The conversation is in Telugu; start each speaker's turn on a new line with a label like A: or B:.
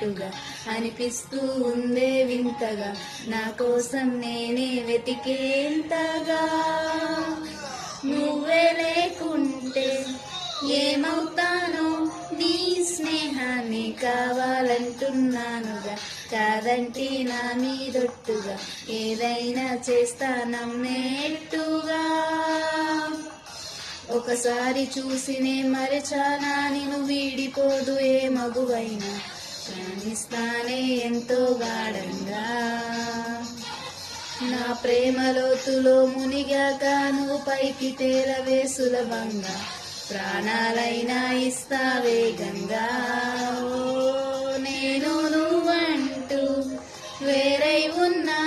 A: ఉన్నట్టుగా అనిపిస్తూ ఉందే వింతగా, నా కోసం నేనే వెతికేంతగా. నువ్వే లేకుంటే ఏమవుతానో, నీ స్నేహాన్ని కావాలంటున్నానుగా, కాదంటే నా మీదొట్టుగా ఏదైనా చేస్తా నమ్మేట్టుగా. ఒకసారి చూసినే మరచానా, నిన్ను వీడిపోదు ఏ మగువైనా, ప్రేమిస్తానే ఎంతో గాఢంగా. నా ప్రేమ లోతులో మునిగాక నువ్వు పైకి తేలవే సులభంగా, ప్రాణాలైనా ఇస్తా వేగంగా. ఓ నేను నువ్వంటూ వేరై ఉన్నా